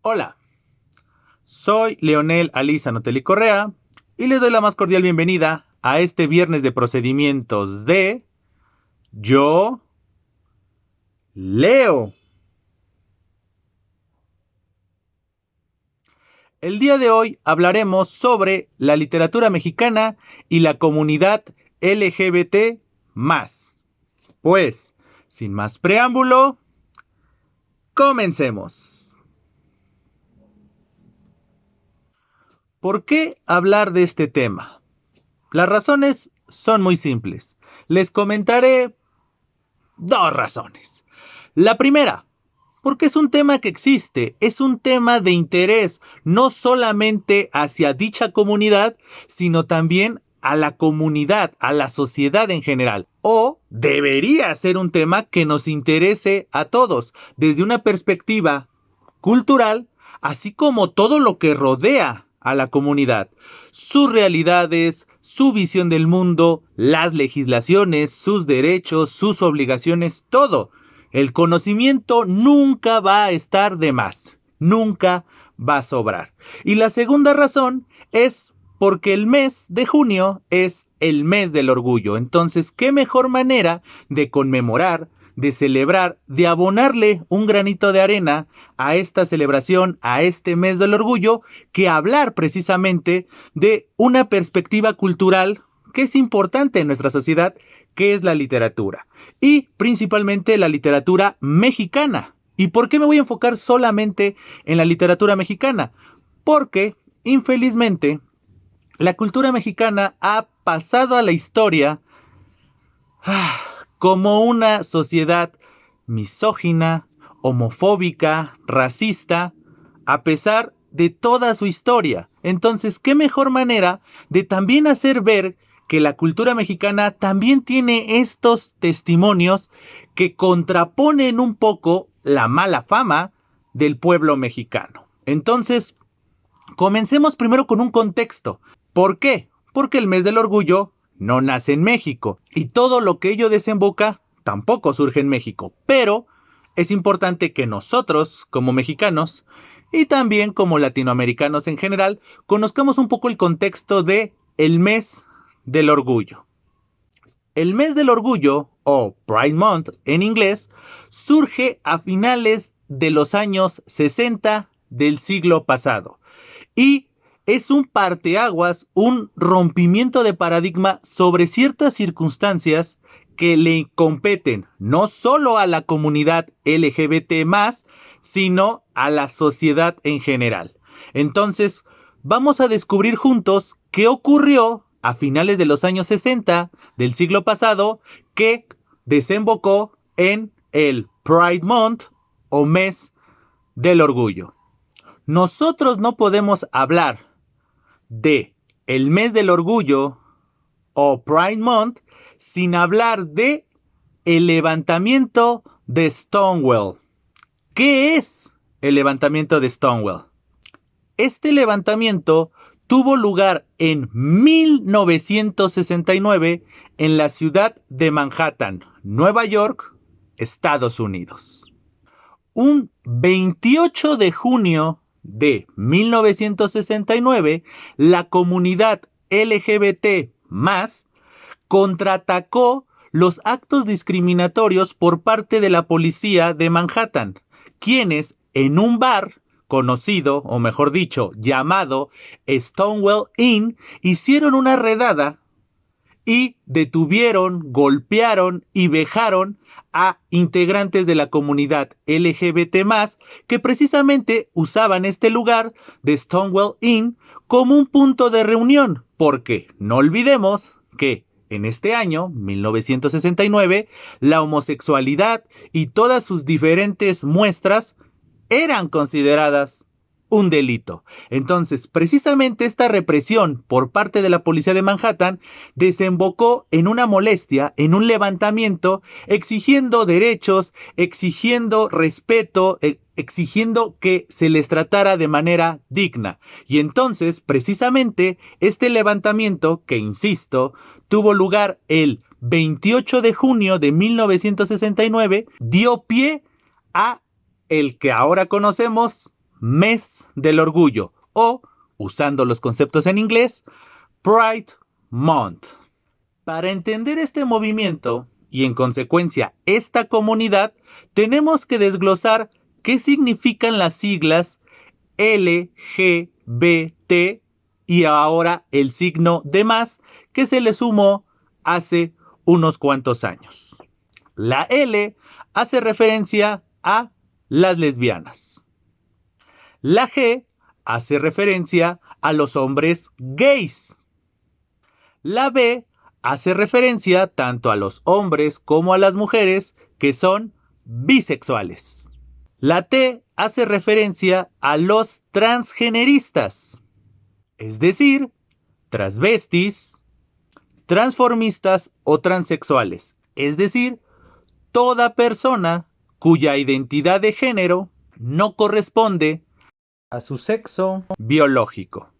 Hola, soy Leonel Aliza Notelli Correa y les doy la más cordial bienvenida a este viernes de procedimientos de Yo Leo. El día de hoy hablaremos sobre la literatura mexicana y la comunidad LGBT+. Pues, sin más preámbulo, comencemos. ¿Por qué hablar de este tema? Las razones son muy simples. Les comentaré dos razones. La primera, porque es un tema que existe, es un tema de interés, no solamente hacia dicha comunidad, sino también a la comunidad, a la sociedad en general. O debería ser un tema que nos interese a todos, desde una perspectiva cultural, así como todo lo que rodea a la comunidad, sus realidades, su visión del mundo, las legislaciones, sus derechos, sus obligaciones, todo. El conocimiento nunca va a estar de más, nunca va a sobrar. Y la segunda razón es porque el mes de junio es el mes del orgullo. Entonces, ¿qué mejor manera de conmemorar, de celebrar, de abonarle un granito de arena a esta celebración, a este mes del orgullo, que hablar precisamente de una perspectiva cultural que es importante en nuestra sociedad, que es la literatura? Y principalmente la literatura mexicana. ¿Y por qué me voy a enfocar solamente en la literatura mexicana? Porque, infelizmente, la cultura mexicana ha pasado a la historia como una sociedad misógina, homofóbica, racista, a pesar de toda su historia. Entonces, ¿qué mejor manera de también hacer ver que la cultura mexicana también tiene estos testimonios que contraponen un poco la mala fama del pueblo mexicano? Entonces, comencemos primero con un contexto. ¿Por qué? Porque el mes del orgullo no nace en México y todo lo que ello desemboca tampoco surge en México. Pero es importante que nosotros, como mexicanos, y también como latinoamericanos en general, conozcamos un poco el contexto de el mes del orgullo. El mes del orgullo, o Pride Month en inglés, surge a finales de los años 60 del siglo pasado y es un parteaguas, un rompimiento de paradigma sobre ciertas circunstancias que le competen no solo a la comunidad LGBT+, sino a la sociedad en general. Entonces, vamos a descubrir juntos qué ocurrió a finales de los años 60 del siglo pasado que desembocó en el Pride Month o mes del orgullo. Nosotros no podemos hablar de el mes del orgullo o Pride Month sin hablar de el levantamiento de Stonewall. ¿Qué es el levantamiento de Stonewall? Este levantamiento tuvo lugar en 1969 en la ciudad de Manhattan, Nueva York, Estados Unidos. Un 28 de junio de 1969, la comunidad LGBT+ contraatacó los actos discriminatorios por parte de la policía de Manhattan, quienes en un bar conocido, o mejor dicho, llamado Stonewall Inn, hicieron una redada y detuvieron, golpearon y vejaron a integrantes de la comunidad LGBT+, que precisamente usaban este lugar de Stonewall Inn como un punto de reunión, porque no olvidemos que en este año, 1969, la homosexualidad y todas sus diferentes muestras eran consideradas un delito. Entonces, precisamente esta represión por parte de la policía de Manhattan desembocó en una molestia, en un levantamiento, exigiendo derechos, exigiendo respeto, exigiendo que se les tratara de manera digna. Y entonces, precisamente, este levantamiento, que insisto, tuvo lugar el 28 de junio de 1969, dio pie a el que ahora conocemos Mes del Orgullo o, usando los conceptos en inglés, Pride Month. Para entender este movimiento y en consecuencia esta comunidad, tenemos que desglosar qué significan las siglas LGBT y ahora el signo de más que se le sumó hace unos cuantos años. La L hace referencia a las lesbianas. La G hace referencia a los hombres gays. La B hace referencia tanto a los hombres como a las mujeres que son bisexuales. La T hace referencia a los transgeneristas, es decir, transvestis, transformistas o transexuales, es decir, toda persona cuya identidad de género no corresponde a su sexo biológico.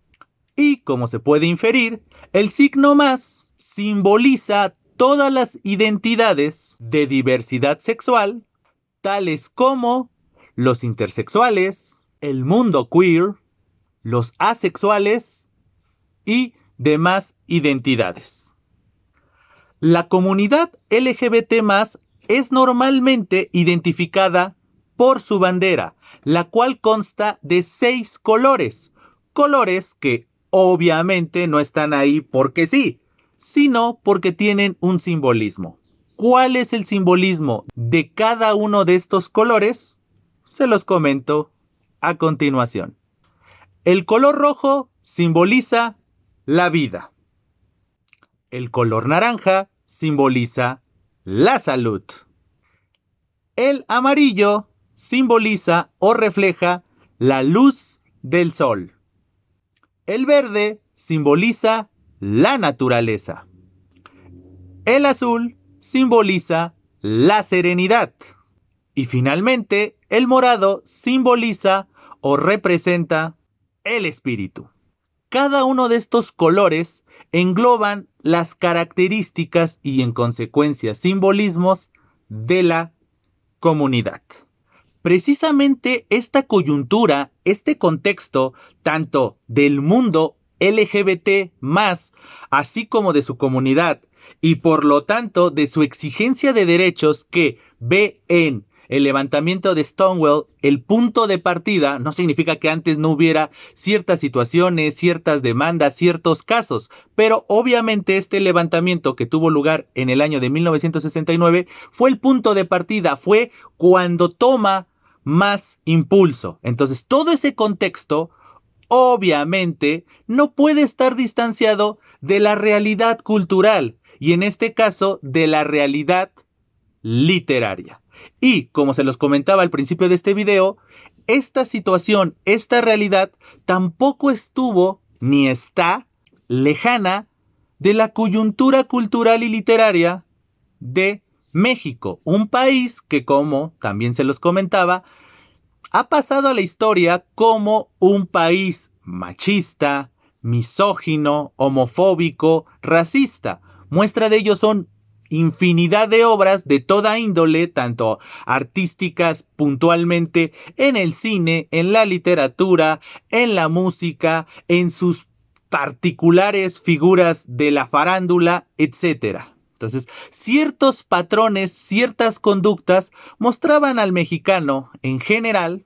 Y, como se puede inferir, el signo más simboliza todas las identidades de diversidad sexual, tales como los intersexuales, el mundo queer, los asexuales y demás identidades. La comunidad LGBT+ es normalmente identificada por su bandera, la cual consta de 6 colores, colores que obviamente no están ahí porque sí, sino porque tienen un simbolismo. ¿Cuál es el simbolismo de cada uno de estos colores? Se los comento a continuación. El color rojo simboliza la vida. El color naranja simboliza la salud. El amarillo simboliza o refleja la luz del sol. El verde simboliza la naturaleza. El azul simboliza la serenidad. Y finalmente, el morado simboliza o representa el espíritu. Cada uno de estos colores engloban las características y en consecuencia simbolismos de la comunidad. Precisamente esta coyuntura, este contexto, tanto del mundo LGBT+, así como de su comunidad, y por lo tanto de su exigencia de derechos que ve en el levantamiento de Stonewall el punto de partida, no significa que antes no hubiera ciertas situaciones, ciertas demandas, ciertos casos, pero obviamente este levantamiento que tuvo lugar en el año de 1969 fue el punto de partida, fue cuando toma más impulso. Entonces todo ese contexto obviamente no puede estar distanciado de la realidad cultural y en este caso de la realidad literaria. Y como se los comentaba al principio de este video, esta situación, esta realidad tampoco estuvo ni está lejana de la coyuntura cultural y literaria de México, un país que, como también se los comentaba, ha pasado a la historia como un país machista, misógino, homofóbico, racista. Muestra de ello son infinidad de obras de toda índole, tanto artísticas puntualmente en el cine, en la literatura, en la música, en sus particulares figuras de la farándula, etc. Entonces, ciertos patrones, ciertas conductas mostraban al mexicano en general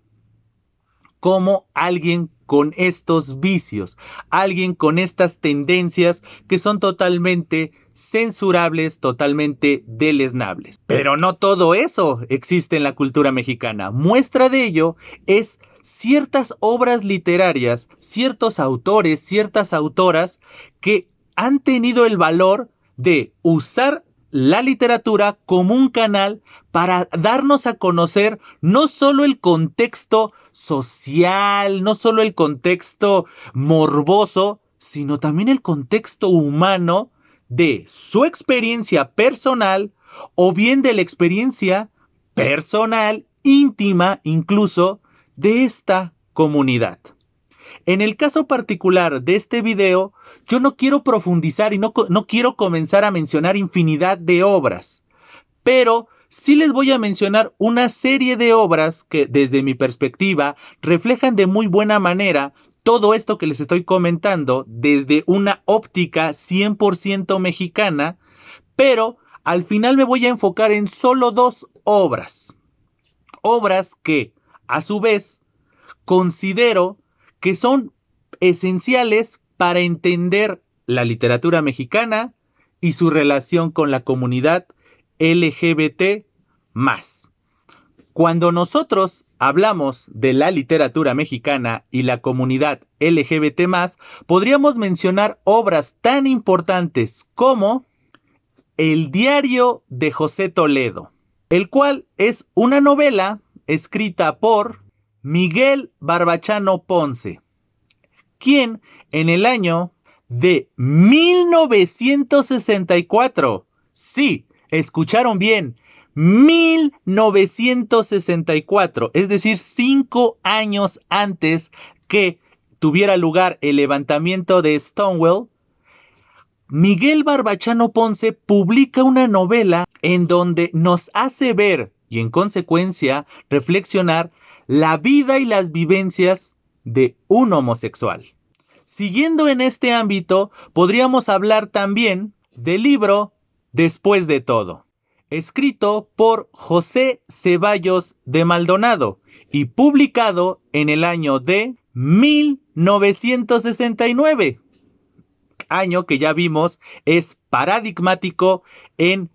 como alguien con estos vicios, alguien con estas tendencias que son totalmente censurables, totalmente deleznables. Pero no todo eso existe en la cultura mexicana. Muestra de ello es ciertas obras literarias, ciertos autores, ciertas autoras que han tenido el valor de usar la literatura como un canal para darnos a conocer no solo el contexto social, no solo el contexto morboso, sino también el contexto humano de su experiencia personal o bien de la experiencia personal, íntima incluso, de esta comunidad. En el caso particular de este video, yo no quiero profundizar y no quiero comenzar a mencionar infinidad de obras, pero sí les voy a mencionar una serie de obras que, desde mi perspectiva, reflejan de muy buena manera todo esto que les estoy comentando desde una óptica 100% mexicana, pero al final me voy a enfocar en solo dos obras. Obras que, a su vez, considero que son esenciales para entender la literatura mexicana y su relación con la comunidad LGBT más. Cuando nosotros hablamos de la literatura mexicana y la comunidad LGBT más, podríamos mencionar obras tan importantes como El diario de José Toledo, el cual es una novela escrita por Miguel Barbachano Ponce, quien en el año de 1964, sí, escucharon bien, 1964, es decir, 5 años antes que tuviera lugar el levantamiento de Stonewall, Miguel Barbachano Ponce publica una novela en donde nos hace ver y en consecuencia reflexionar la vida y las vivencias de un homosexual. Siguiendo en este ámbito, podríamos hablar también del libro Después de todo, escrito por José Ceballos de Maldonado y publicado en el año de 1969. Año que ya vimos es paradigmático en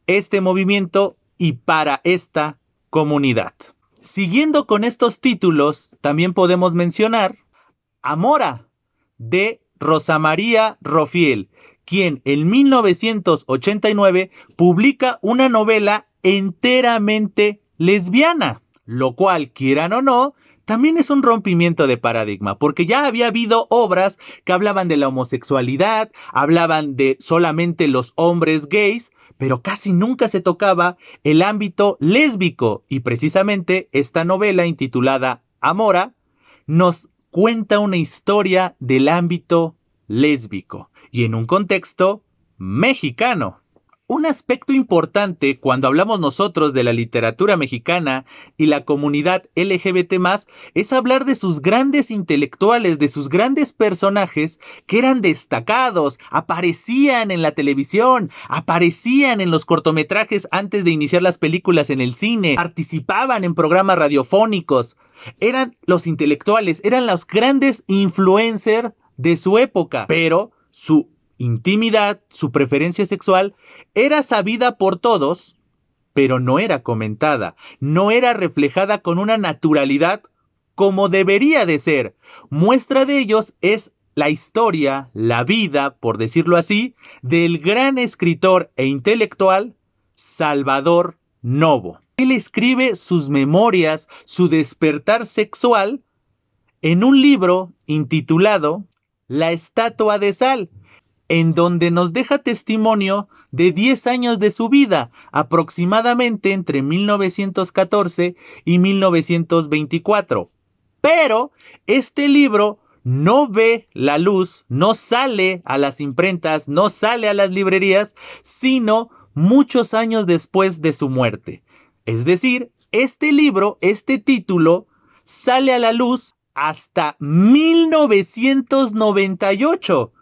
este movimiento y para esta comunidad. Siguiendo con estos títulos, también podemos mencionar Amora, de Rosa María Rofiel, quien en 1989 publica una novela enteramente lesbiana, lo cual, quieran o no, también es un rompimiento de paradigma, porque ya había habido obras que hablaban de la homosexualidad, hablaban de solamente los hombres gays, pero casi nunca se tocaba el ámbito lésbico, y precisamente esta novela intitulada Amora nos cuenta una historia del ámbito lésbico y en un contexto mexicano. Un aspecto importante cuando hablamos nosotros de la literatura mexicana y la comunidad LGBT+, es hablar de sus grandes intelectuales, de sus grandes personajes que eran destacados, aparecían en la televisión, aparecían en los cortometrajes antes de iniciar las películas en el cine, participaban en programas radiofónicos, eran los intelectuales, eran los grandes influencers de su época, pero su intimidad, su preferencia sexual, era sabida por todos, pero no era comentada, no era reflejada con una naturalidad como debería de ser. Muestra de ellos es la historia, la vida, por decirlo así, del gran escritor e intelectual Salvador Novo. Él escribe sus memorias, su despertar sexual, en un libro intitulado La estatua de sal, en donde nos deja testimonio de 10 años de su vida, aproximadamente entre 1914 y 1924. Pero este libro no ve la luz, no sale a las imprentas, no sale a las librerías, sino muchos años después de su muerte. Es decir, este libro, este título, sale a la luz hasta 1998.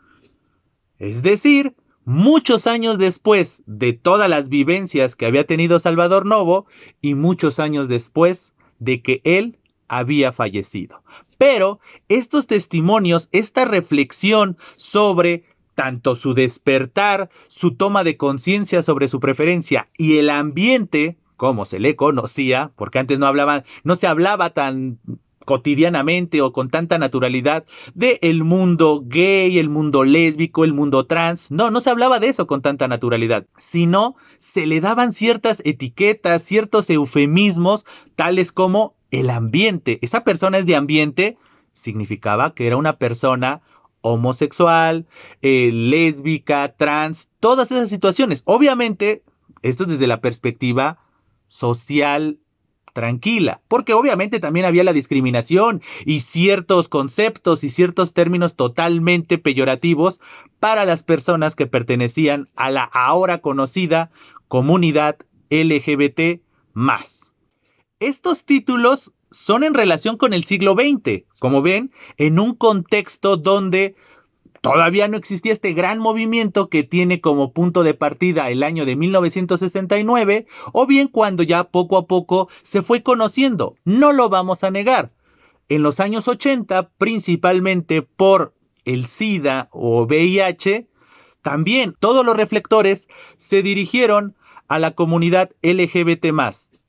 Es decir, muchos años después de todas las vivencias que había tenido Salvador Novo y muchos años después de que él había fallecido. Pero estos testimonios, esta reflexión sobre tanto su despertar, su toma de conciencia sobre su preferencia y el ambiente, como se le conocía, porque antes no se hablaba tan cotidianamente o con tanta naturalidad de el mundo gay, el mundo lésbico, el mundo trans. No se hablaba de eso con tanta naturalidad, sino se le daban ciertas etiquetas, ciertos eufemismos, tales como el ambiente. Esa persona es de ambiente, significaba que era una persona homosexual, lésbica, trans, todas esas situaciones. Obviamente, esto es desde la perspectiva social tranquila, porque obviamente también había la discriminación y ciertos conceptos y ciertos términos totalmente peyorativos para las personas que pertenecían a la ahora conocida comunidad LGBT+. Estos títulos son en relación con el siglo XX, como ven, en un contexto donde todavía no existía este gran movimiento que tiene como punto de partida el año de 1969, o bien cuando ya poco a poco se fue conociendo. No lo vamos a negar. En los años 80, principalmente por el SIDA o VIH, también todos los reflectores se dirigieron a la comunidad LGBT+,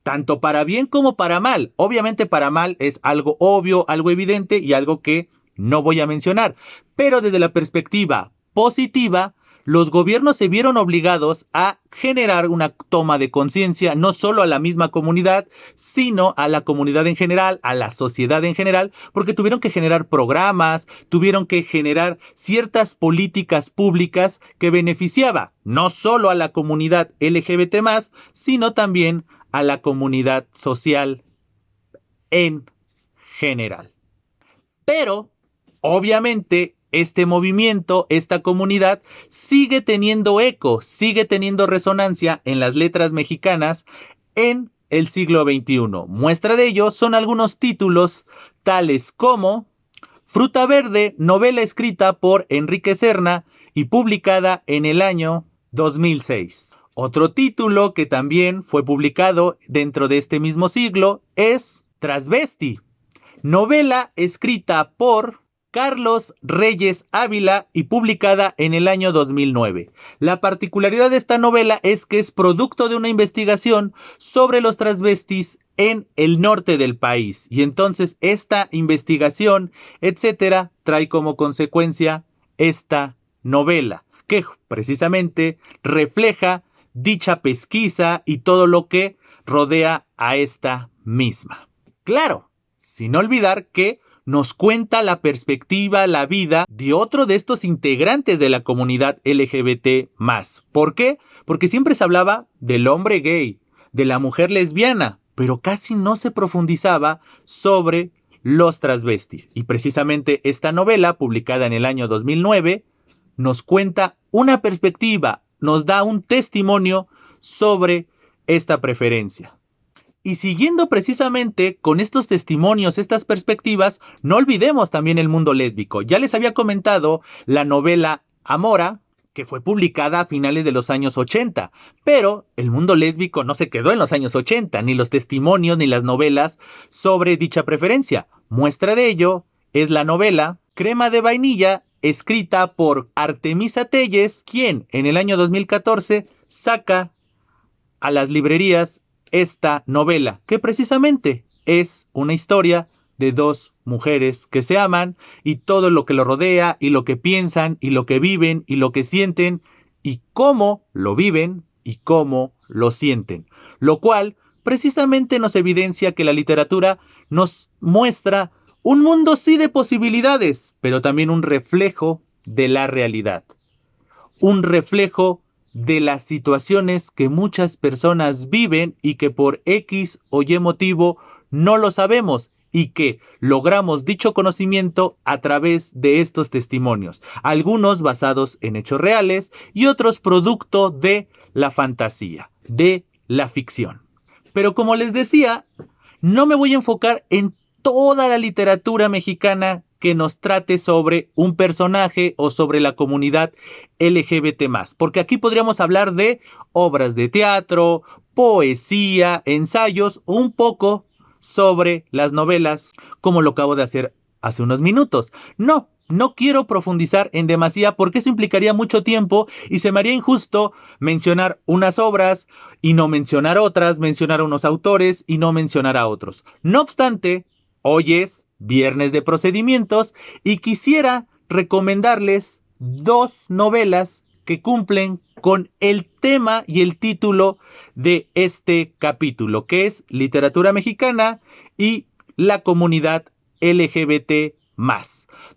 tanto para bien como para mal. Obviamente para mal es algo obvio, algo evidente y algo que no voy a mencionar. Pero desde la perspectiva positiva, los gobiernos se vieron obligados a generar una toma de conciencia, no solo a la misma comunidad, sino a la comunidad en general, a la sociedad en general, porque tuvieron que generar programas, tuvieron que generar ciertas políticas públicas que beneficiaba no solo a la comunidad LGBT+, sino también a la comunidad social en general. Pero, obviamente, este movimiento, esta comunidad, sigue teniendo eco, sigue teniendo resonancia en las letras mexicanas en el siglo XXI. Muestra de ello son algunos títulos tales como Fruta Verde, novela escrita por Enrique Serna y publicada en el año 2006. Otro título que también fue publicado dentro de este mismo siglo es Transvesti, novela escrita por Carlos Reyes Ávila y publicada en el año 2009. La particularidad de esta novela es que es producto de una investigación sobre los transvestis en el norte del país. Y entonces esta investigación, etcétera, trae como consecuencia esta novela, que precisamente refleja dicha pesquisa y todo lo que rodea a esta misma. Claro, sin olvidar que nos cuenta la perspectiva, la vida de otro de estos integrantes de la comunidad LGBT+. ¿Por qué? Porque siempre se hablaba del hombre gay, de la mujer lesbiana, pero casi no se profundizaba sobre los transvestis. Y precisamente esta novela, publicada en el año 2009, nos cuenta una perspectiva, nos da un testimonio sobre esta preferencia. Y siguiendo precisamente con estos testimonios, estas perspectivas, no olvidemos también el mundo lésbico. Ya les había comentado la novela Amora, que fue publicada a finales de los años 80, pero el mundo lésbico no se quedó en los años 80, ni los testimonios ni las novelas sobre dicha preferencia. Muestra de ello es la novela Crema de Vainilla, escrita por Artemisa Telles, quien en el año 2014 saca a las librerías esta novela, que precisamente es una historia de dos mujeres que se aman y todo lo que lo rodea y lo que piensan y lo que viven y lo que sienten y cómo lo viven y cómo lo sienten. Lo cual precisamente nos evidencia que la literatura nos muestra un mundo sí de posibilidades, pero también un reflejo de la realidad. Un reflejo de las situaciones que muchas personas viven y que por X o Y motivo no lo sabemos y que logramos dicho conocimiento a través de estos testimonios, algunos basados en hechos reales y otros producto de la fantasía, de la ficción. Pero como les decía, no me voy a enfocar en toda la literatura mexicana que nos trate sobre un personaje o sobre la comunidad LGBT+, porque aquí podríamos hablar de obras de teatro, poesía, ensayos, un poco sobre las novelas, como lo acabo de hacer hace unos minutos. No quiero profundizar en demasía porque eso implicaría mucho tiempo y se me haría injusto mencionar unas obras y no mencionar otras, mencionar a unos autores y no mencionar a otros. No obstante, hoy es Viernes de Procedimientos y quisiera recomendarles dos novelas que cumplen con el tema y el título de este capítulo, que es Literatura Mexicana y la comunidad LGBT+.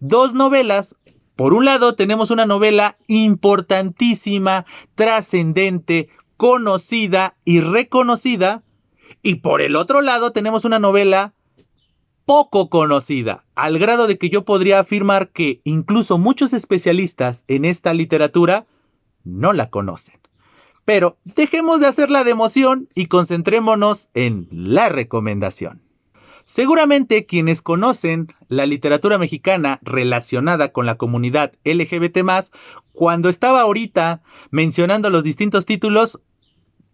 Dos novelas. Por un lado tenemos una novela importantísima, trascendente, conocida y reconocida, y por el otro lado tenemos una novela poco conocida, al grado de que yo podría afirmar que incluso muchos especialistas en esta literatura no la conocen. Pero dejemos de hacerla de emoción y concentrémonos en la recomendación. Seguramente quienes conocen la literatura mexicana relacionada con la comunidad LGBT+, cuando estaba ahorita mencionando los distintos títulos,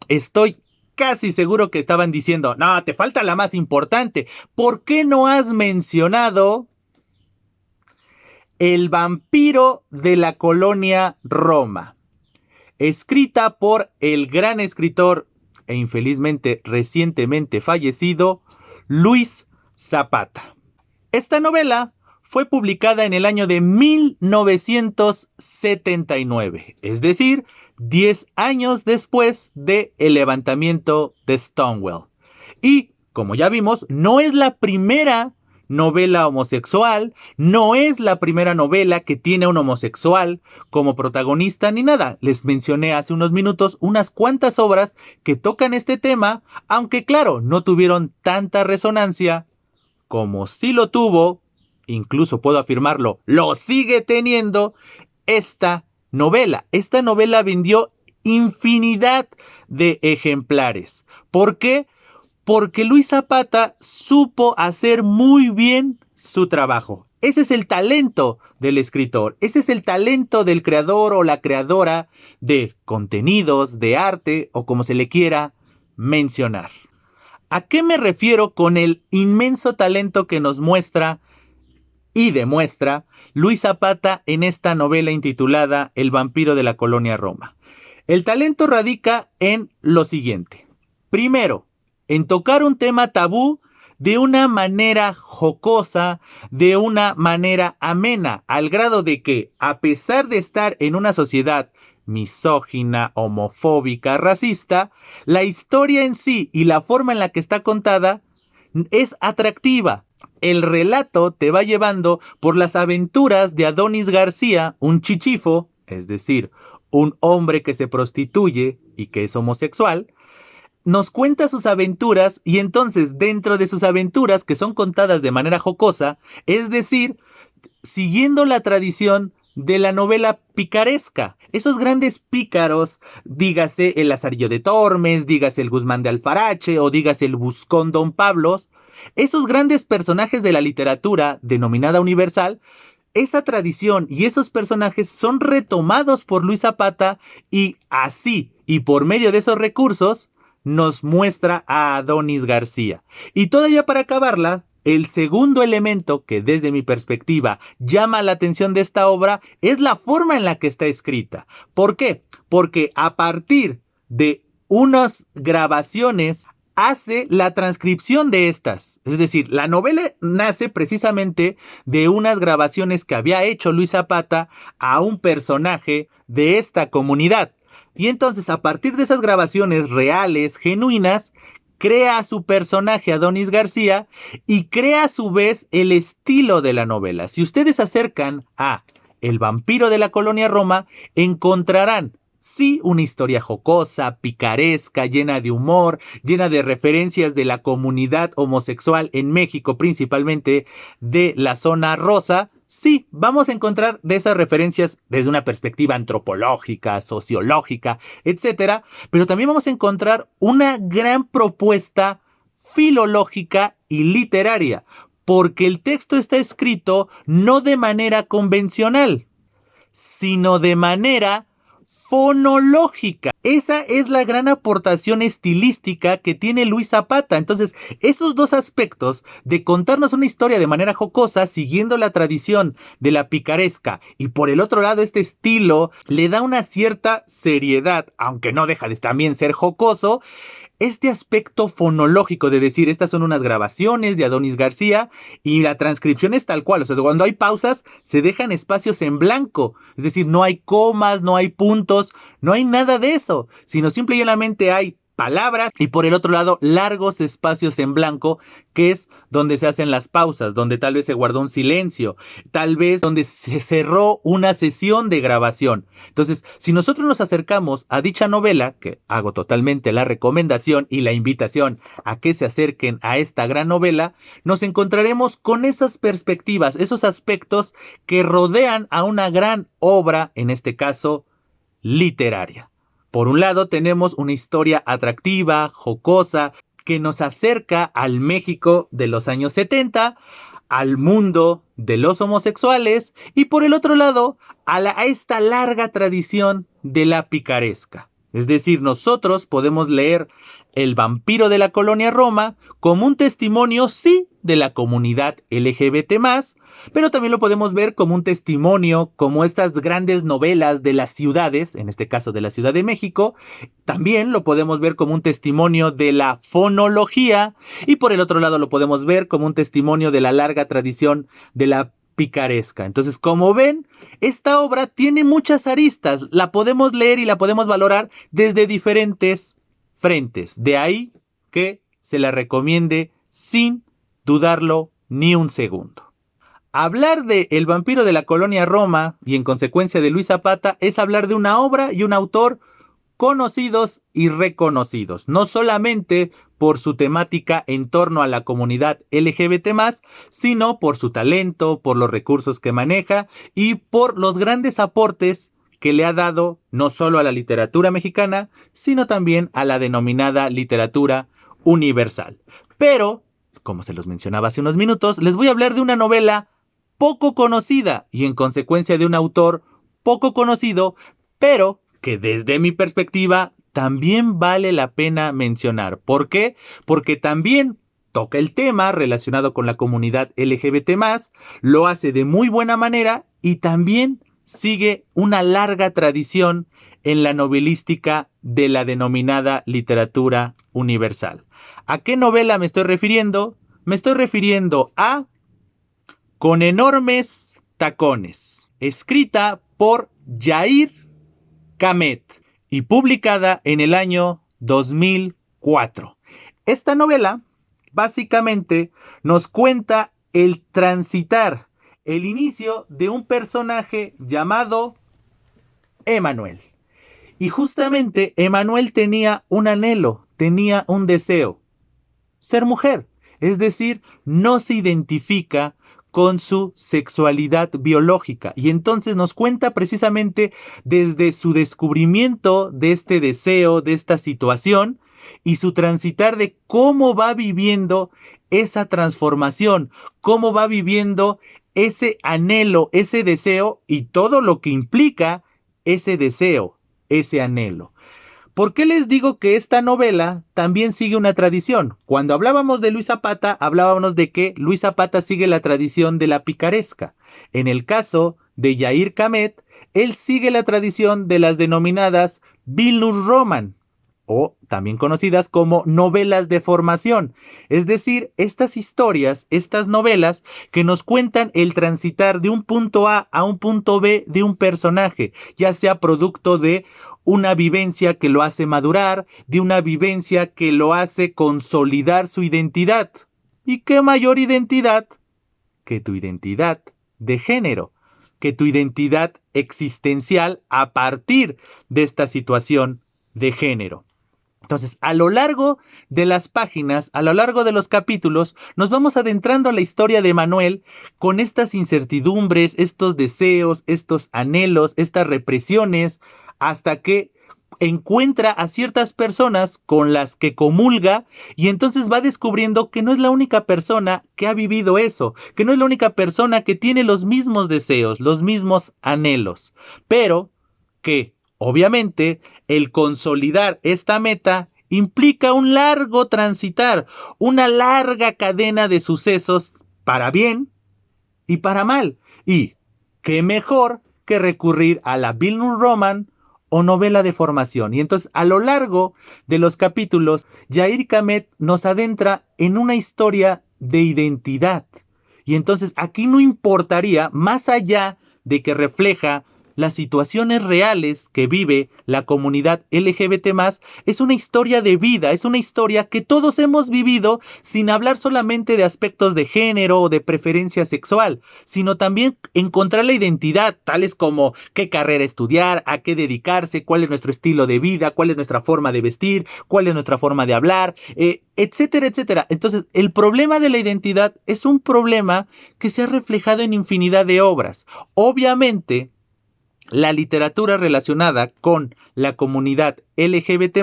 estoy casi seguro que estaban diciendo, no, te falta la más importante. ¿Por qué no has mencionado El vampiro de la colonia Roma? Escrita por el gran escritor e infelizmente recientemente fallecido Luis Zapata. Esta novela fue publicada en el año de 1979, es decir, 10 años después del levantamiento de Stonewall. Y, como ya vimos, no es la primera novela homosexual, no es la primera novela que tiene a un homosexual como protagonista ni nada. Les mencioné hace unos minutos unas cuantas obras que tocan este tema, aunque claro, no tuvieron tanta resonancia como sí lo tuvo, incluso puedo afirmarlo, lo sigue teniendo esta novela. Esta novela vendió infinidad de ejemplares. ¿Por qué? Porque Luis Zapata supo hacer muy bien su trabajo. Ese es el talento del escritor, ese es el talento del creador o la creadora de contenidos, de arte o como se le quiera mencionar. ¿A qué me refiero con el inmenso talento que nos muestra y demuestra Luis Zapata en esta novela intitulada El vampiro de la colonia Roma? El talento radica en lo siguiente. Primero, en tocar un tema tabú de una manera jocosa, de una manera amena, al grado de que, a pesar de estar en una sociedad misógina, homofóbica, racista, la historia en sí y la forma en la que está contada es atractiva. El relato te va llevando por las aventuras de Adonis García, un chichifo, es decir, un hombre que se prostituye y que es homosexual. Nos cuenta sus aventuras y entonces dentro de sus aventuras, que son contadas de manera jocosa, es decir, siguiendo la tradición de la novela picaresca. Esos grandes pícaros, dígase el Lazarillo de Tormes, dígase el Guzmán de Alfarache o dígase el Buscón Don Pablos, esos grandes personajes de la literatura denominada universal, esa tradición y esos personajes son retomados por Luis Zapata y así, y por medio de esos recursos, nos muestra a Adonis García. Y todavía para acabarla, el segundo elemento que desde mi perspectiva llama la atención de esta obra es la forma en la que está escrita. ¿Por qué? Porque a partir de unas grabaciones hace la transcripción de estas. Es decir, la novela nace precisamente de unas grabaciones que había hecho Luis Zapata a un personaje de esta comunidad. Y entonces, a partir de esas grabaciones reales, genuinas, crea a su personaje Adonis García y crea a su vez el estilo de la novela. Si ustedes se acercan a El vampiro de la colonia Roma, encontrarán sí una historia jocosa, picaresca, llena de humor, llena de referencias de la comunidad homosexual en México, principalmente de la zona rosa. Sí, vamos a encontrar de esas referencias desde una perspectiva antropológica, sociológica, etcétera, pero también vamos a encontrar una gran propuesta filológica y literaria, porque el texto está escrito no de manera convencional, sino de manera fonológica. Esa es la gran aportación estilística que tiene Luis Zapata. Entonces, esos dos aspectos de contarnos una historia de manera jocosa, siguiendo la tradición de la picaresca, y por el otro lado este estilo le da una cierta seriedad, aunque no deja de también ser jocoso. Este aspecto fonológico de decir, estas son unas grabaciones de Adonis García y la transcripción es tal cual. O sea, cuando hay pausas, se dejan espacios en blanco. Es decir, no hay comas, no hay puntos, no hay nada de eso, sino simple y llanamente hay palabras y por el otro lado largos espacios en blanco, que es donde se hacen las pausas, donde tal vez se guardó un silencio, tal vez donde se cerró una sesión de grabación. Entonces, si nosotros nos acercamos a dicha novela, que hago totalmente la recomendación y la invitación a que se acerquen a esta gran novela, nos encontraremos con esas perspectivas, esos aspectos que rodean a una gran obra, en este caso, literaria. Por un lado tenemos una historia atractiva, jocosa, que nos acerca al México de los años 70, al mundo de los homosexuales y por el otro lado a esta larga tradición de la picaresca. Es decir, nosotros podemos leer El vampiro de la colonia Roma como un testimonio, sí, de la comunidad LGBT+, pero también lo podemos ver como un testimonio, como estas grandes novelas de las ciudades, en este caso de la Ciudad de México. También lo podemos ver como un testimonio de la fonología y por el otro lado lo podemos ver como un testimonio de la larga tradición de la picaresca. Entonces, como ven, esta obra tiene muchas aristas, la podemos leer y la podemos valorar desde diferentes frentes. De ahí que se la recomiende sin dudarlo ni un segundo. Hablar de El vampiro de la colonia Roma y en consecuencia de Luis Zapata es hablar de una obra y un autor conocidos y reconocidos, no solamente por su temática en torno a la comunidad LGBT+, sino por su talento, por los recursos que maneja y por los grandes aportes que le ha dado no solo a la literatura mexicana, sino también a la denominada literatura universal. Pero, como se los mencionaba hace unos minutos, les voy a hablar de una novela poco conocida y en consecuencia de un autor poco conocido, pero que desde mi perspectiva también vale la pena mencionar. ¿Por qué? Porque también toca el tema relacionado con la comunidad LGBT+, lo hace de muy buena manera y también sigue una larga tradición en la novelística de la denominada literatura universal. ¿A qué novela me estoy refiriendo? Me estoy refiriendo a Con enormes tacones, escrita por Yair Camet y publicada en el año 2004. Esta novela básicamente nos cuenta el transitar, el inicio de un personaje llamado Emanuel. Y justamente Emanuel tenía un anhelo, tenía un deseo: ser mujer. Es decir, no se identifica con su sexualidad biológica. Y entonces nos cuenta precisamente desde su descubrimiento de este deseo, de esta situación, y su transitar de cómo va viviendo esa transformación, cómo va viviendo ese anhelo, ese deseo y todo lo que implica ese deseo, ese anhelo. ¿Por qué les digo que esta novela también sigue una tradición? Cuando hablábamos de Luis Zapata, hablábamos de que Luis Zapata sigue la tradición de la picaresca. En el caso de Yair Camet, él sigue la tradición de las denominadas Bildung Roman, o también conocidas como novelas de formación. Es decir, estas historias, estas novelas que nos cuentan el transitar de un punto A un punto B de un personaje, ya sea producto de una vivencia que lo hace madurar, de una vivencia que lo hace consolidar su identidad. ¿Y qué mayor identidad que tu identidad de género, que tu identidad existencial a partir de esta situación de género? Entonces, a lo largo de las páginas, a lo largo de los capítulos, nos vamos adentrando a la historia de Manuel con estas incertidumbres, estos deseos, estos anhelos, estas represiones, hasta que encuentra a ciertas personas con las que comulga y entonces va descubriendo que no es la única persona que ha vivido eso, que no es la única persona que tiene los mismos deseos, los mismos anhelos, pero que obviamente el consolidar esta meta implica un largo transitar, una larga cadena de sucesos para bien y para mal. Y qué mejor que recurrir a la Bildung Roman o novela de formación. Y entonces a lo largo de los capítulos, Yair Camet nos adentra en una historia de identidad. Y entonces aquí no importaría, más allá de que refleja las situaciones reales que vive la comunidad LGBT+, es una historia de vida, es una historia que todos hemos vivido sin hablar solamente de aspectos de género o de preferencia sexual, sino también encontrar la identidad, tales como qué carrera estudiar, a qué dedicarse, cuál es nuestro estilo de vida, cuál es nuestra forma de vestir, cuál es nuestra forma de hablar, etcétera, etcétera. Entonces, el problema de la identidad es un problema que se ha reflejado en infinidad de obras. Obviamente, la literatura relacionada con la comunidad LGBT+,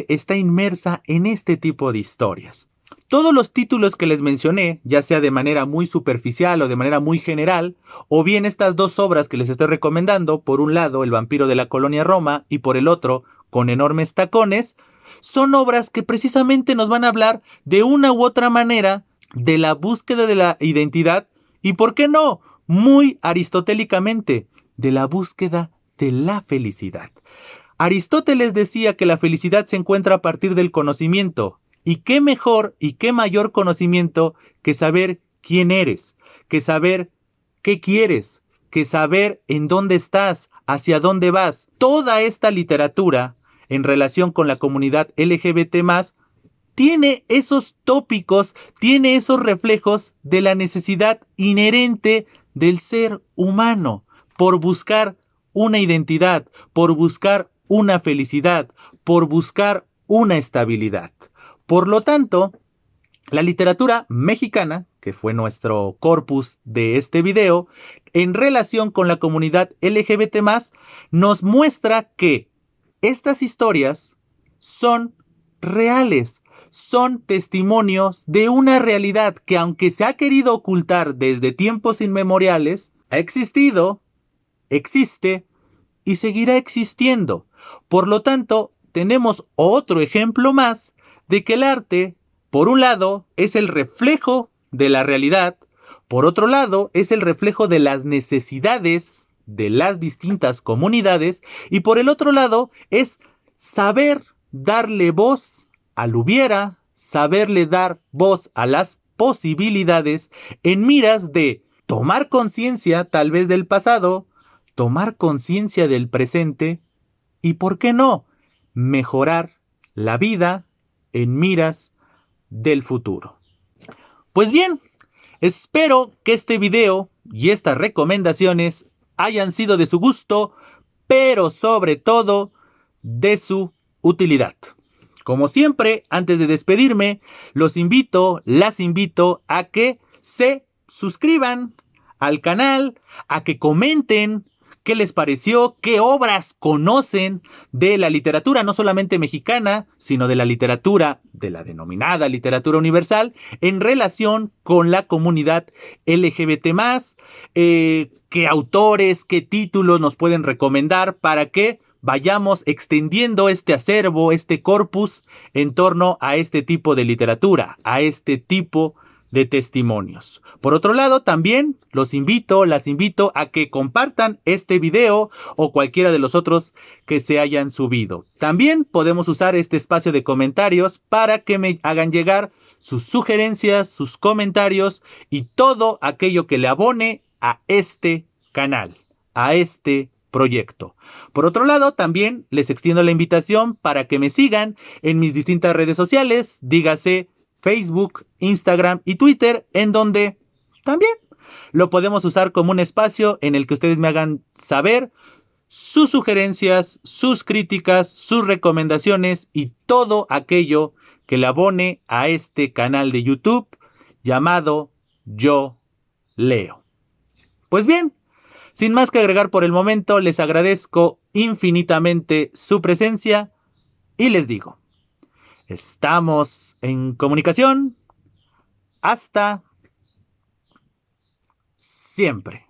está inmersa en este tipo de historias. Todos los títulos que les mencioné, ya sea de manera muy superficial o de manera muy general, o bien estas dos obras que les estoy recomendando, por un lado El vampiro de la colonia Roma y por el otro Con enormes tacones, son obras que precisamente nos van a hablar de una u otra manera de la búsqueda de la identidad y, ¿por qué no?, muy aristotélicamente, de la búsqueda de la felicidad. Aristóteles decía que la felicidad se encuentra a partir del conocimiento. ¿Y qué mejor y qué mayor conocimiento que saber quién eres, que saber qué quieres, que saber en dónde estás, hacia dónde vas? Toda esta literatura en relación con la comunidad LGBT+, tiene esos tópicos, tiene esos reflejos de la necesidad inherente del ser humano por buscar una identidad, por buscar una felicidad, por buscar una estabilidad. Por lo tanto, la literatura mexicana, que fue nuestro corpus de este video, en relación con la comunidad LGBT+, nos muestra que estas historias son reales, son testimonios de una realidad que, aunque se ha querido ocultar desde tiempos inmemoriales, ha existido, existe y seguirá existiendo. Por lo tanto, tenemos otro ejemplo más de que el arte, por un lado, es el reflejo de la realidad, por otro lado, es el reflejo de las necesidades de las distintas comunidades y por el otro lado, es saber darle voz al hubiera, saberle dar voz a las posibilidades en miras de tomar conciencia tal vez del pasado, tomar conciencia del presente y, ¿por qué no?, mejorar la vida en miras del futuro. Pues bien, espero que este video y estas recomendaciones hayan sido de su gusto, pero sobre todo de su utilidad. Como siempre, antes de despedirme, las invito a que se suscriban al canal, a que comenten qué les pareció, qué obras conocen de la literatura, no solamente mexicana, sino de la literatura, de la denominada literatura universal, en relación con la comunidad LGBT+, qué autores, qué títulos nos pueden recomendar para que vayamos extendiendo este acervo, este corpus, en torno a este tipo de literatura, a este tipo de testimonios. Por otro lado, también las invito a que compartan este video o cualquiera de los otros que se hayan subido. También podemos usar este espacio de comentarios para que me hagan llegar sus sugerencias, sus comentarios y todo aquello que le abone a este canal, a este proyecto. Por otro lado, también les extiendo la invitación para que me sigan en mis distintas redes sociales, dígase Facebook, Instagram y Twitter, en donde también lo podemos usar como un espacio en el que ustedes me hagan saber sus sugerencias, sus críticas, sus recomendaciones y todo aquello que le abone a este canal de YouTube llamado Yo Leo. Pues bien, sin más que agregar por el momento, les agradezco infinitamente su presencia y les digo, estamos en comunicación. Hasta siempre.